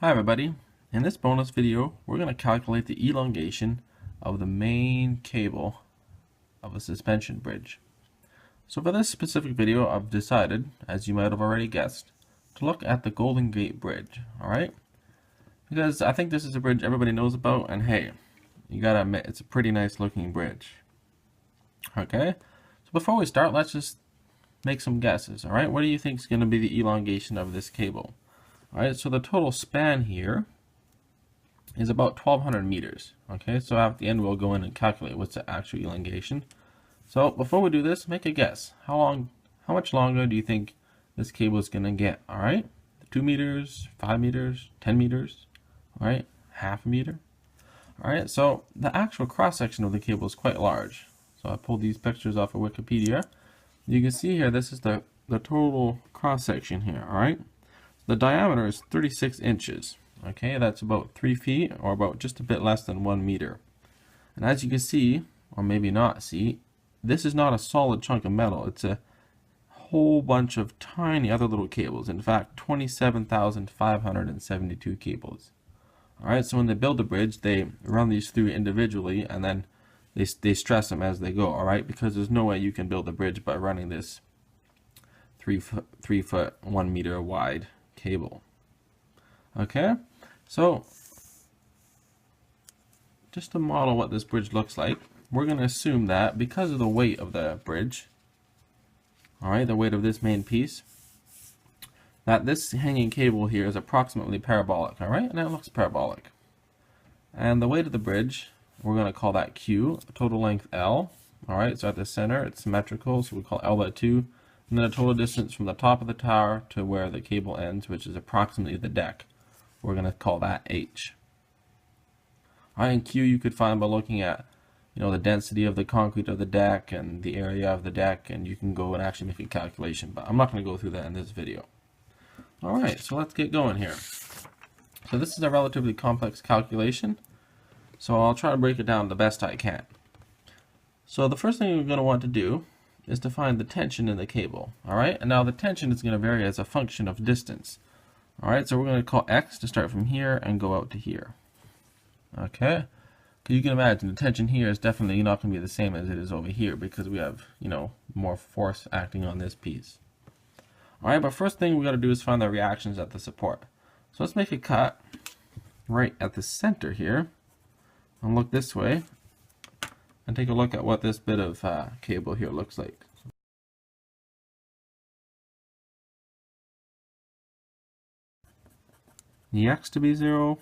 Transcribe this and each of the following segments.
Hi everybody, in this bonus video we're going to calculate the elongation of the main cable of a suspension bridge. So for this specific video I've decided, as you might have already guessed, to look at the Golden Gate Bridge, alright? Because I think this is a bridge everybody knows about, and hey, you gotta admit it's a pretty nice looking bridge. Okay, so before we start, let's just make some guesses, alright? What do you think is going to be the elongation of this cable? Alright, so the total span here is about 1200 meters. Okay, so at the end we'll go in and calculate what's the actual elongation. So before we do this, make a guess. How much longer do you think this cable is going to get? Alright, 2 meters, 5 meters, 10 meters, alright, half a meter. Alright, so the actual cross section of the cable is quite large. So I pulled these pictures off of Wikipedia. You can see here, this is the total cross section here, alright? The diameter is 36 inches. Okay, that's about 3 feet, or about just a bit less than 1 meter. And as you can see, or maybe not see, this is not a solid chunk of metal. It's a whole bunch of tiny other little cables. In fact, 27,572 cables. Alright, so when they build a bridge, they run these through individually, and then they stress them as they go, alright? Because there's no way you can build a bridge by running this 3 foot 1 meter wide cable. Okay, so just to model what this bridge looks like, we're going to assume that because of the weight of the bridge, alright, the weight of this main piece, that this hanging cable here is approximately parabolic, alright, and it looks parabolic. And the weight of the bridge, we're going to call that Q, total length L, alright, so at the center it's symmetrical, so we call L by 2. And then the total distance from the top of the tower to where the cable ends, which is approximately the deck. We're going to call that H. Alright, and Q you could find by looking at, the density of the concrete of the deck and the area of the deck, and you can go and actually make a calculation, but I'm not going to go through that in this video. Alright, so let's get going here. So this is a relatively complex calculation, so I'll try to break it down the best I can. So the first thing we're going to want to do is to find the tension in the cable. Alright, and now the tension is going to vary as a function of distance. Alright, so we're going to call X to start from here and go out to here. Okay, because you can imagine the tension here is definitely not going to be the same as it is over here because we have, more force acting on this piece. Alright, but first thing we got to do is find the reactions at the support. So let's make a cut right at the center here and look this way and take a look at what this bit of cable here looks like. The X to be 0.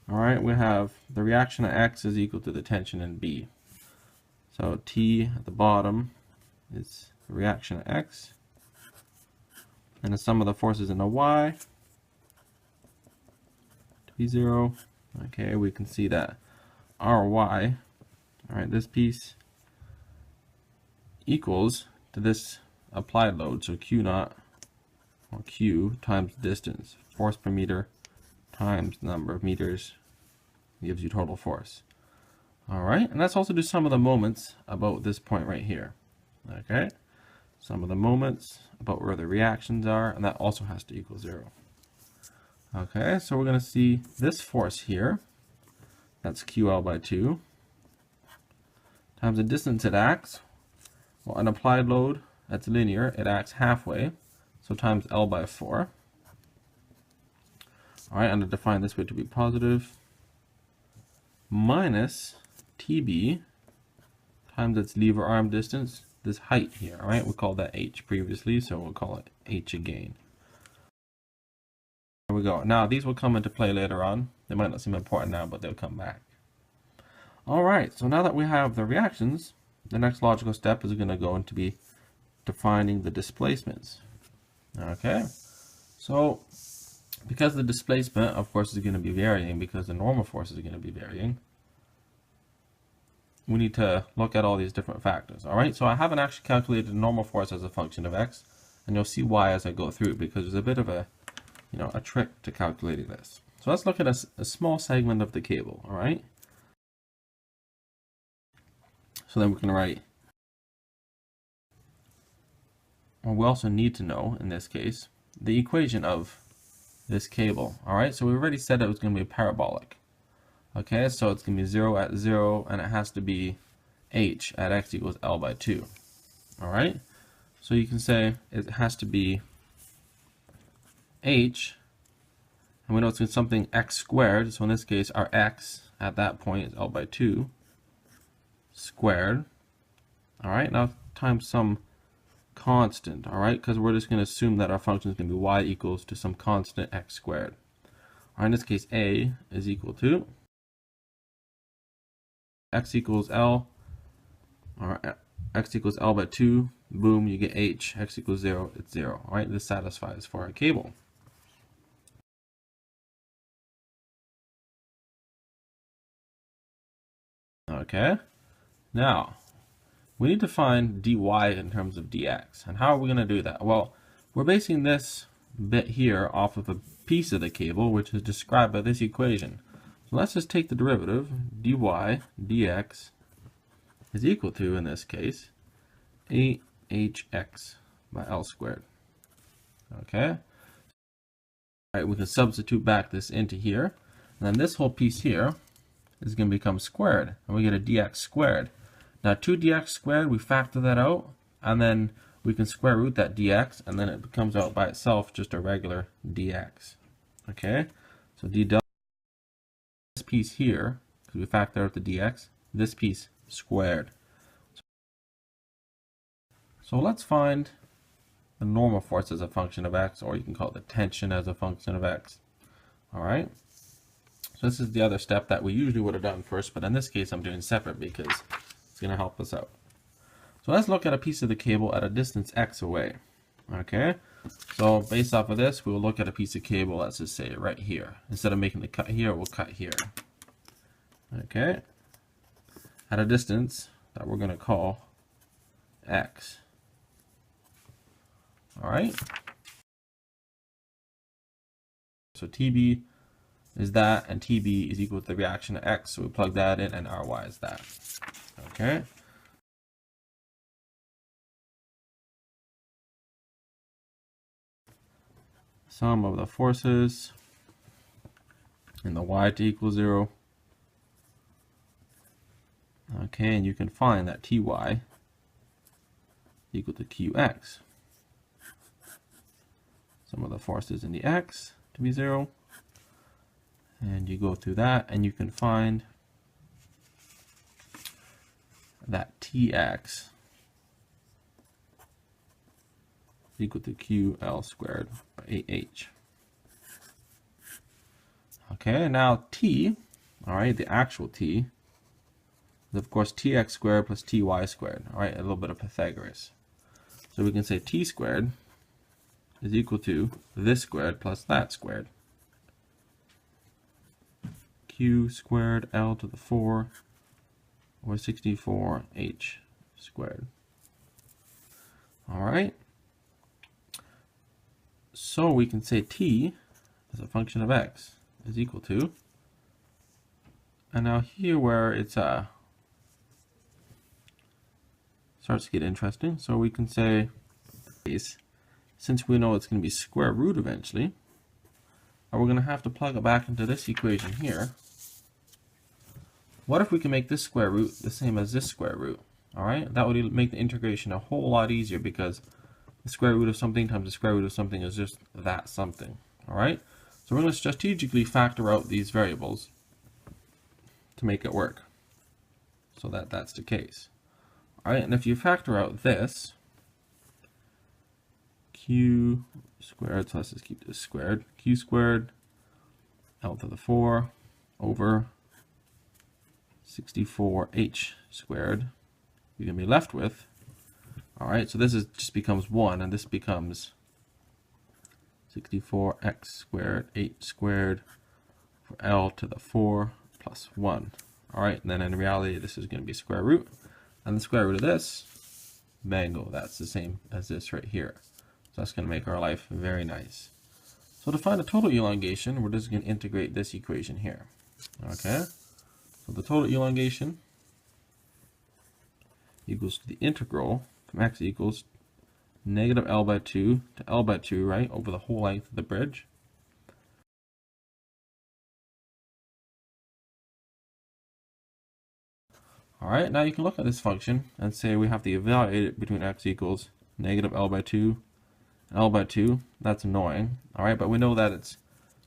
Alright, we have the reaction at X is equal to the tension in B. So T at the bottom is the reaction at X. And the sum of the forces in the Y to be 0. Okay, we can see that RY, alright, this piece equals to this applied load, so Q naught, or Q times distance, force per meter times the number of meters gives you total force. Alright, and let's also do some of the moments about this point right here. Okay, some of the moments about where the reactions are, and that also has to equal 0. Okay, so we're going to see this force here, that's QL by 2, times the distance it acts. Well, an applied load that's linear, it acts halfway, so times L by 4. Alright, and to define this way to be positive, minus TB times its lever arm distance, this height here. Alright, we called that H previously, so we'll call it H again. There we go. Now, these will come into play later on. They might not seem important now, but they'll come back. Alright, so now that we have the reactions, the next logical step is going to go into be defining the displacements. Okay, so because the displacement, of course, is going to be varying because the normal forces are going to be varying, we need to look at all these different factors. Alright, so I haven't actually calculated the normal force as a function of X, and you'll see why as I go through, because there's a bit of a, a trick to calculating this. So let's look at a small segment of the cable, alright? So then we can write, or we also need to know, in this case, the equation of this cable. Alright, so we already said it was going to be parabolic. Okay, so it's going to be 0 at 0, and it has to be h at x equals L by 2. Alright, so you can say it has to be h, and we know it's something x squared, so in this case our x at that point is L by 2 squared. Alright, now times some constant, alright, because we're just going to assume that our function is going to be y equals to some constant x squared. Alright, in this case a is equal to x equals L, or x equals L by 2, boom, you get h, x equals 0, it's 0. Alright, this satisfies for our cable. Okay, now we need to find dy in terms of dx. And how are we going to do that? Well, we're basing this bit here off of a piece of the cable, which is described by this equation. So let's just take the derivative. Dy dx is equal to, in this case, 8hx by L squared. Okay? All right, we can substitute back this into here. And then this whole piece here is going to become squared. And we get a dx squared. Now 2dx squared, we factor that out, and then we can square root that dx, and then it becomes out by itself just a regular dx. Okay, so d delta, this piece here, because we factor out the dx, this piece squared. So let's find the normal force as a function of x, or you can call it the tension as a function of x. Alright, so this is the other step that we usually would have done first, but in this case I'm doing separate because it's going to help us out. So let's look at a piece of the cable at a distance x away. Okay, so based off of this, we will look at a piece of cable, let's just say right here. Instead of making the cut here, we'll cut here. Okay, at a distance that we're going to call x. Alright, so TB is that, and TB is equal to the reaction of x, so we plug that in, and Ry is that. Okay. Sum of the forces in the y to equal 0. Okay, and you can find that Ty equal to Qx. Sum of the forces in the x to be 0. And you go through that, and you can find that Tx is equal to QL squared by 8h. Okay, now T, alright, the actual T, is of course Tx squared plus Ty squared, alright, a little bit of Pythagoras. So we can say T squared is equal to this squared plus that squared. Q squared L to the 4, or 64h squared. Alright, so we can say T as a function of x is equal to, and now here where it's starts to get interesting, so we can say, since we know it's going to be square root eventually, we're going to have to plug it back into this equation here. What if we can make this square root the same as this square root? Alright, that would make the integration a whole lot easier, because the square root of something times the square root of something is just that something. Alright, so we're going to strategically factor out these variables to make it work, so that that's the case. Alright, and if you factor out this, Q squared, so let's just keep this squared, Q squared L to the 4 over 64h squared, you're going to be left with, alright, so this is just becomes 1, and this becomes 64x squared, 8 squared for L to the 4 plus 1. Alright, and then in reality this is going to be square root, and the square root of this, bango, that's the same as this right here. So that's going to make our life very nice. So to find the total elongation, we're just going to integrate this equation here. Okay, so the total elongation equals to the integral from x equals negative L by 2 to L by 2, right, over the whole length of the bridge. Alright, now you can look at this function and say we have to evaluate it between x equals negative L by 2 and L by 2. That's annoying. Alright, but we know that it's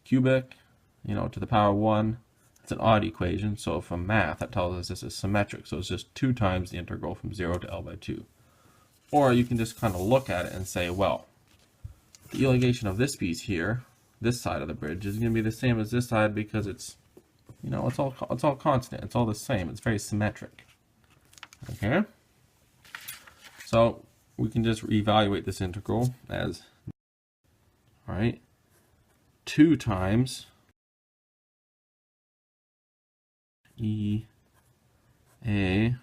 cubic, to the power 1. It's an odd equation, so from math that tells us this is symmetric. So it's just 2 times the integral from 0 to L by 2. Or you can just kind of look at it and say, well, the elongation of this piece here, this side of the bridge, is going to be the same as this side because it's it's all constant. It's all the same. It's very symmetric. Okay? So we can just reevaluate this integral as, all right, 2 times E A.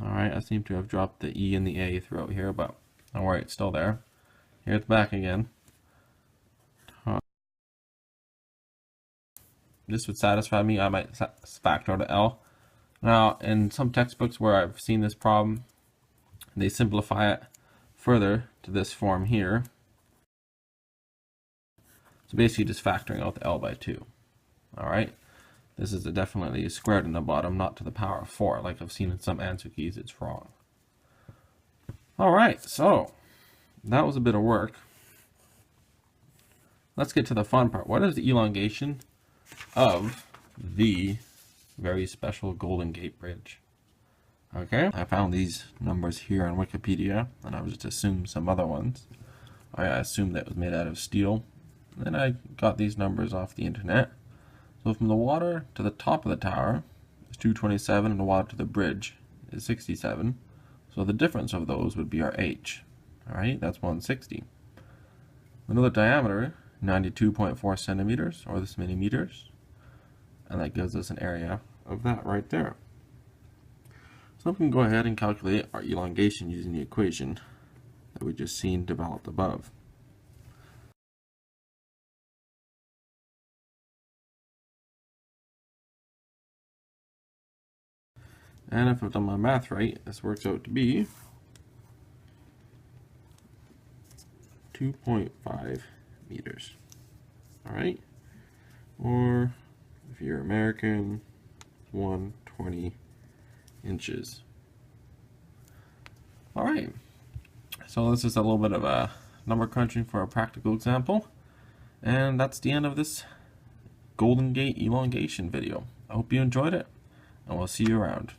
All right, I seem to have dropped the E and the A throughout here, but don't worry, it's still there. Here it's back again. This would satisfy me. I might factor out L. Now, in some textbooks where I've seen this problem, they simplify it further to this form here. So basically just factoring out the L by 2. Alright? This is definitely squared in the bottom, not to the power of 4. Like I've seen in some answer keys, it's wrong. Alright, so that was a bit of work. Let's get to the fun part. What is the elongation of the very special Golden Gate Bridge? Okay, I found these numbers here on Wikipedia, and I was just assumed some other ones. I assumed that it was made out of steel. Then I got these numbers off the internet. So from the water to the top of the tower is 227, and the water to the bridge is 67. So the difference of those would be our h. Alright, that's 160. Another diameter, 92.4 centimeters, or this many meters. And that gives us an area of that right there. So we can go ahead and calculate our elongation using the equation that we just seen developed above. And if I've done my math right, this works out to be 2.5 meters. Alright? Or, if you're American, 120 inches. Alright. So this is a little bit of a number crunching for a practical example. And that's the end of this Golden Gate elongation video. I hope you enjoyed it, and we'll see you around.